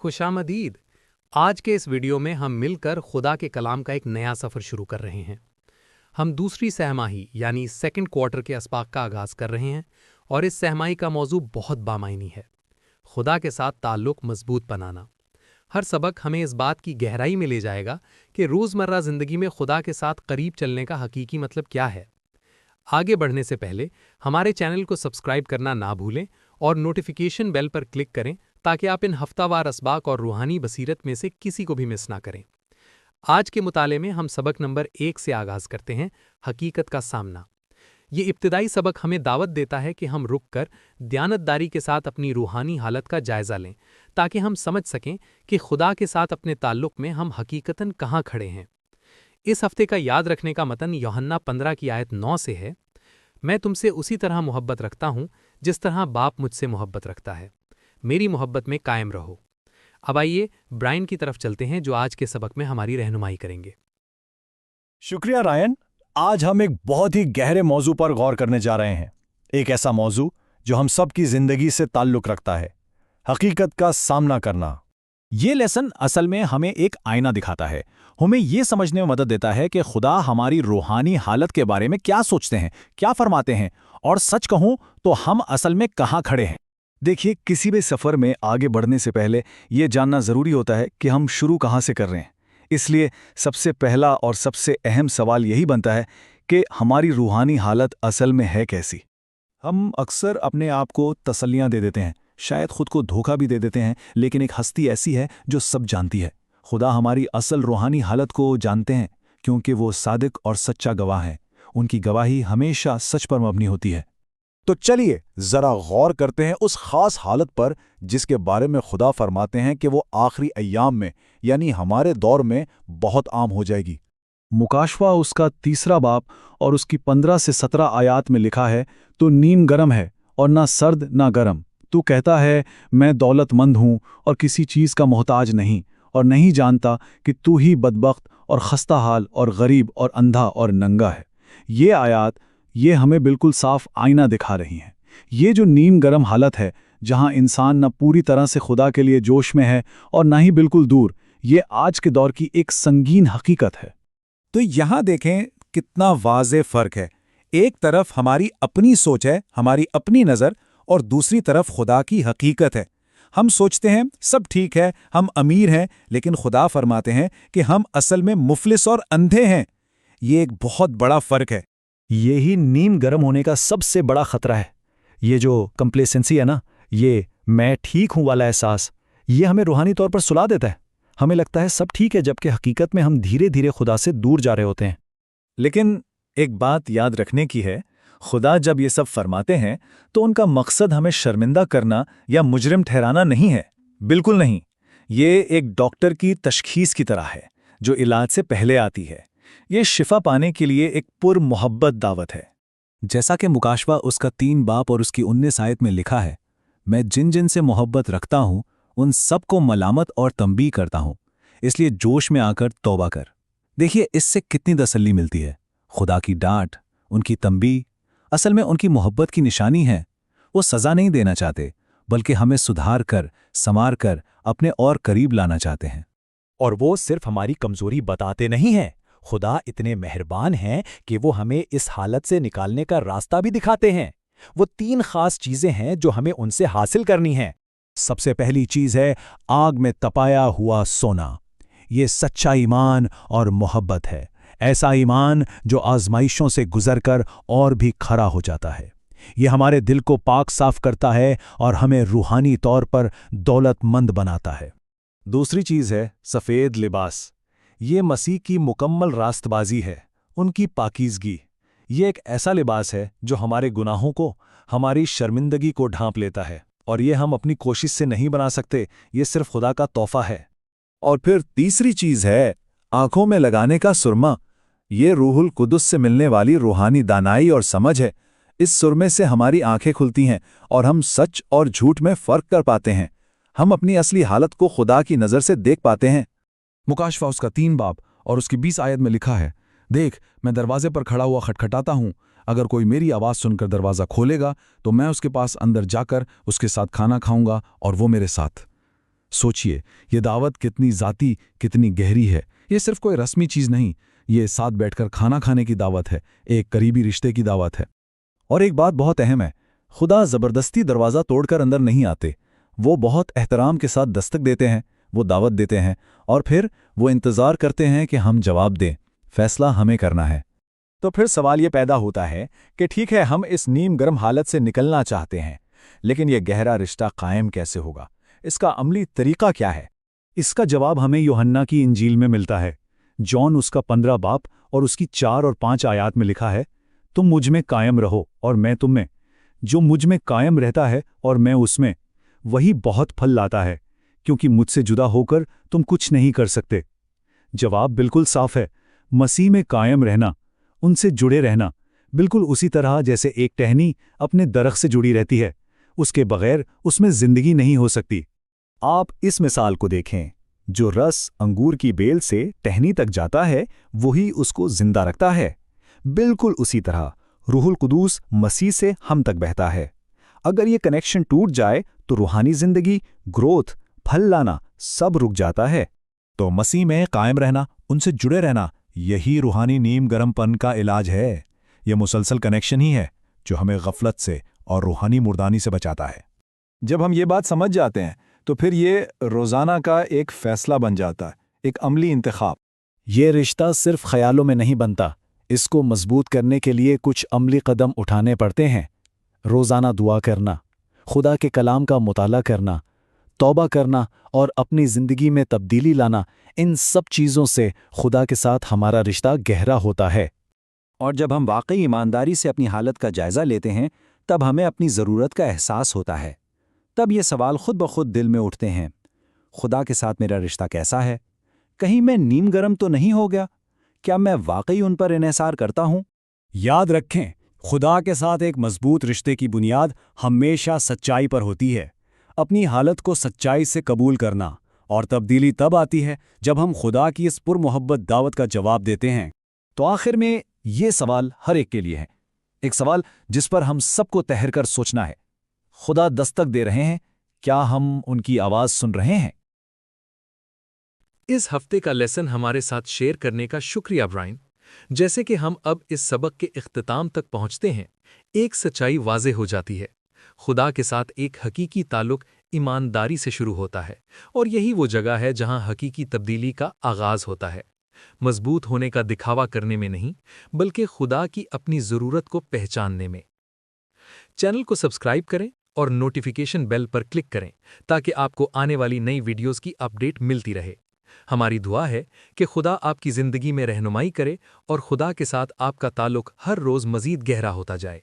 खुशामदीद। आज के इस वीडियो में हम मिलकर खुदा के कलाम का एक नया सफ़र शुरू कर रहे हैं। हम दूसरी सहमाही यानी सेकंड क्वार्टर के अस्पाक का आगाज़ कर रहे हैं और इस सहमाही का मौजू बहुत बामायनी है, खुदा के साथ ताल्लुक़ मजबूत बनाना। हर सबक हमें इस बात की गहराई में ले जाएगा कि रोज़मर्रा ज़िंदगी में खुदा के साथ करीब चलने का हकीकी मतलब क्या है। आगे बढ़ने से पहले हमारे चैनल को सब्सक्राइब करना ना भूलें और नोटिफिकेशन बेल पर क्लिक करें ताकि आप इन हफ्तावार असबाक और रूहानी बसीरत में से किसी को भी मिस ना करें। आज के मुताले में हम सबक नंबर 1 से आगाज़ करते हैं, हकीकत का सामना। ये इब्तिदाई सबक हमें दावत देता है कि हम रुक कर दयानतदारी के साथ अपनी रूहानी हालत का जायज़ा लें ताकि हम समझ सकें कि खुदा के साथ अपने ताल्लुक़ में हम हकीकतन कहाँ खड़े हैं। इस हफ्ते का याद रखने का मतन यूहन्ना 15 की आयत 9 से है। मैं तुमसे उसी तरह मोहब्बत रखता हूँ जिस तरह बाप मुझसे मोहब्बत रखता है। मेरी मोहब्बत में कायम रहो। अब आइए ब्रायन की तरफ चलते हैं जो आज के सबक में हमारी रहनुमाई करेंगे। शुक्रिया रायन। आज हम एक बहुत ही गहरे मौजू पर गौर करने जा रहे हैं। एक ऐसा मौजू जो हम सब की जिंदगी से ताल्लुक़ रखता है, हकीकत का सामना करना। ये लेसन असल में हमें एक आईना दिखाता है, हमें ये समझने में मदद देता है कि खुदा हमारी रूहानी हालत के बारे में क्या सोचते हैं, क्या फरमाते हैं, और सच कहूं तो हम असल में कहाँ खड़े हैं। देखिए, किसी भी सफ़र में आगे बढ़ने से पहले ये जानना ज़रूरी होता है कि हम शुरू कहाँ से कर रहे हैं। इसलिए सबसे पहला और सबसे अहम सवाल यही बनता है कि हमारी रूहानी हालत असल में है कैसी। हम अक्सर अपने आप को तसल्लियाँ दे देते हैं, शायद खुद को धोखा भी दे देते हैं, लेकिन एक हस्ती ऐसी है जो सब जानती है। खुदा हमारी असल रूहानी हालत को जानते हैं क्योंकि वो सादिक और सच्चा गवाह हैं। उनकी गवाही हमेशा सच पर मबनी होती है। तो चलिए ज़रा गौर करते हैं उस ख़ास हालत पर जिसके बारे में खुदा फरमाते हैं कि वो आखिरी अय्याम में यानी हमारे दौर में बहुत आम हो जाएगी। मुकाशवा उसका 3 बाब और उसकी 15 से 17 आयात में लिखा है, तो नीम गरम है और ना सर्द ना गरम। तू कहता है मैं दौलतमंद हूँ और किसी चीज़ का मोहताज नहीं, और नहीं जानता कि तू ही बदबख्त और खस्ता हाल और गरीब और अंधा और नंगा है। ये आयात ये हमें बिल्कुल साफ आईना दिखा रही हैं। ये जो नीम गरम हालत है जहाँ इंसान न पूरी तरह से खुदा के लिए जोश में है और ना ही बिल्कुल दूर, ये आज के दौर की एक संगीन हकीकत है। तो यहाँ देखें कितना वाज़े फ़र्क है। एक तरफ हमारी अपनी सोच है, हमारी अपनी नज़र, और दूसरी तरफ खुदा की हकीकत है। हम सोचते हैं सब ठीक है, हम अमीर हैं, लेकिन खुदा फरमाते हैं कि हम असल में मुफलिस और अंधे हैं। ये एक बहुत बड़ा फ़र्क है। यही नीम गर्म होने का सबसे बड़ा खतरा है। ये जो कंप्लेसेंसी है ना, ये मैं ठीक हूं वाला एहसास, ये हमें रूहानी तौर पर सुला देता है। हमें लगता है सब ठीक है, जबकि हकीकत में हम धीरे धीरे खुदा से दूर जा रहे होते हैं। लेकिन एक बात याद रखने की है, खुदा जब ये सब फरमाते हैं तो उनका मकसद हमें शर्मिंदा करना या मुजरिम ठहराना नहीं है, बिल्कुल नहीं। ये एक डॉक्टर की तशखीस की तरह है जो इलाज से पहले आती है। ये शिफा पाने के लिए एक पुरमोहब्बत दावत है। जैसा कि मुकाशवा उसका 3 बाब और उसकी 19 आयत में लिखा है, मैं जिन जिन से मोहब्बत रखता हूँ उन सब को मलामत और तंबीह करता हूँ, इसलिए जोश में आकर तौबा कर। देखिए इससे कितनी तसल्ली मिलती है। खुदा की डांट, उनकी तंबीह असल में उनकी मोहब्बत की निशानी है। वो सज़ा नहीं देना चाहते, बल्कि हमें सुधार कर, संवार कर अपने और करीब लाना चाहते हैं। और वो सिर्फ हमारी कमजोरी बताते नहीं हैं, खुदा इतने मेहरबान हैं कि वो हमें इस हालत से निकालने का रास्ता भी दिखाते हैं। वो 3 खास चीजें हैं जो हमें उनसे हासिल करनी हैं। सबसे पहली चीज है आग में तपाया हुआ सोना। ये सच्चा ईमान और मोहब्बत है, ऐसा ईमान जो आजमाइशों से गुजरकर और भी खरा हो जाता है। ये हमारे दिल को पाक साफ करता है और हमें रूहानी तौर पर दौलतमंद बनाता है। दूसरी चीज है सफ़ेद लिबास। ये मसीह की मुकम्मल रास्तबाजी है, उनकी पाकीज़गी। ये एक ऐसा लिबास है जो हमारे गुनाहों को, हमारी शर्मिंदगी को ढांप लेता है, और ये हम अपनी कोशिश से नहीं बना सकते, ये सिर्फ खुदा का तोहफा है। और फिर तीसरी चीज है आंखों में लगाने का सुरमा। ये रूहुल कुदुस से मिलने वाली रूहानी दानाई और समझ है। इस सुरमे से हमारी आंखें खुलती हैं और हम सच और झूठ में फ़र्क कर पाते हैं। हम अपनी असली हालत को खुदा की नज़र से देख पाते हैं। मुकाशवा उसका 3 बाब और उसकी 20 आयत में लिखा है, देख मैं दरवाजे पर खड़ा हुआ खटखटाता हूँ, अगर कोई मेरी आवाज़ सुनकर दरवाज़ा खोलेगा तो मैं उसके पास अंदर जाकर उसके साथ खाना खाऊंगा और वो मेरे साथ। सोचिए, ये दावत कितनी ज़ाती, कितनी गहरी है। ये सिर्फ कोई रस्मी चीज़ नहीं, ये साथ बैठकर खाना खाने की दावत है, एक करीबी रिश्ते की दावत है। और एक बात बहुत अहम है, खुदा ज़बरदस्ती दरवाज़ा तोड़कर अंदर नहीं आते। वो बहुत एहतराम के साथ दस्तक देते हैं, वो दावत देते हैं, और फिर वो इंतज़ार करते हैं कि हम जवाब दें। फैसला हमें करना है। तो फिर सवाल ये पैदा होता है कि ठीक है, हम इस नीम गर्म हालत से निकलना चाहते हैं, लेकिन ये गहरा रिश्ता कायम कैसे होगा? इसका अमली तरीका क्या है? इसका जवाब हमें यूहन्ना की इंजील में मिलता है। जॉन उसका 15 बाब और उसकी 4 और 5 आयात में लिखा है, तुम मुझ में कायम रहो और मैं तुम में। जो मुझ में कायम रहता है और मैं उसमें, वही बहुत फल लाता है, क्योंकि मुझसे जुदा होकर तुम कुछ नहीं कर सकते। जवाब बिल्कुल साफ है, मसीह में कायम रहना, उनसे जुड़े रहना, बिल्कुल उसी तरह जैसे एक टहनी अपने दरख्त से जुड़ी रहती है। उसके बगैर उसमें जिंदगी नहीं हो सकती। आप इस मिसाल को देखें, जो रस अंगूर की बेल से टहनी तक जाता है, वही उसको जिंदा रखता है। बिल्कुल उसी तरह रूहुल कुदूस मसीह से हम तक बहता है। अगर ये कनेक्शन टूट जाए तो रूहानी जिंदगी, ग्रोथ, फल लाना सब रुक जाता है। तो मसीह में कायम रहना, उनसे जुड़े रहना, यही रूहानी नीम गरमपन का इलाज है। ये मुसलसल कनेक्शन ही है जो हमें गफलत से और रूहानी मुर्दानी से बचाता है। जब हम ये बात समझ जाते हैं तो फिर ये रोज़ाना का एक फैसला बन जाता है, एक अमली इंतखाब। ये रिश्ता सिर्फ ख्यालों में नहीं बनता, इसको मजबूत करने के लिए कुछ अमली कदम उठाने पड़ते हैं। रोज़ाना दुआ करना, खुदा के कलाम का मुताला करना, तौबा करना और अपनी ज़िंदगी में तब्दीली लाना, इन सब चीज़ों से खुदा के साथ हमारा रिश्ता गहरा होता है। और जब हम वाकई ईमानदारी से अपनी हालत का जायज़ा लेते हैं, तब हमें अपनी ज़रूरत का एहसास होता है। तब ये सवाल खुद ब खुद दिल में उठते हैं, खुदा के साथ मेरा रिश्ता कैसा है? कहीं मैं नीम गरम तो नहीं हो गया? क्या मैं वाकई उन पर इन्हिसार करता हूँ? याद रखें, खुदा के साथ एक मजबूत रिश्ते की बुनियाद हमेशा सच्चाई पर होती है। अपनी हालत को सच्चाई से कबूल करना, और तब्दीली तब आती है जब हम खुदा की इस पुरमोहब्बत दावत का जवाब देते हैं। तो आखिर में ये सवाल हर एक के लिए है, एक सवाल जिस पर हम सबको ठहर कर सोचना है। खुदा दस्तक दे रहे हैं, क्या हम उनकी आवाज़ सुन रहे हैं? इस हफ्ते का लेसन हमारे साथ शेयर करने का शुक्रिया ब्रायन। जैसे कि हम अब इस सबक के इख्तिताम तक पहुंचते हैं, एक सच्चाई वाज़े हो जाती है। खुदा के साथ एक हकीकी ताल्लुक ईमानदारी से शुरू होता है, और यही वो जगह है जहां हकीकी तब्दीली का आगाज़ होता है। मजबूत होने का दिखावा करने में नहीं, बल्कि खुदा की अपनी ज़रूरत को पहचानने में। चैनल को सब्सक्राइब करें और नोटिफिकेशन बेल पर क्लिक करें ताकि आपको आने वाली नई वीडियोस की अपडेट मिलती रहे। हमारी दुआ है कि खुदा आपकी ज़िंदगी में रहनुमाई करे और खुदा के साथ आपका ताल्लुक हर रोज़ मज़ीद गहरा होता जाए।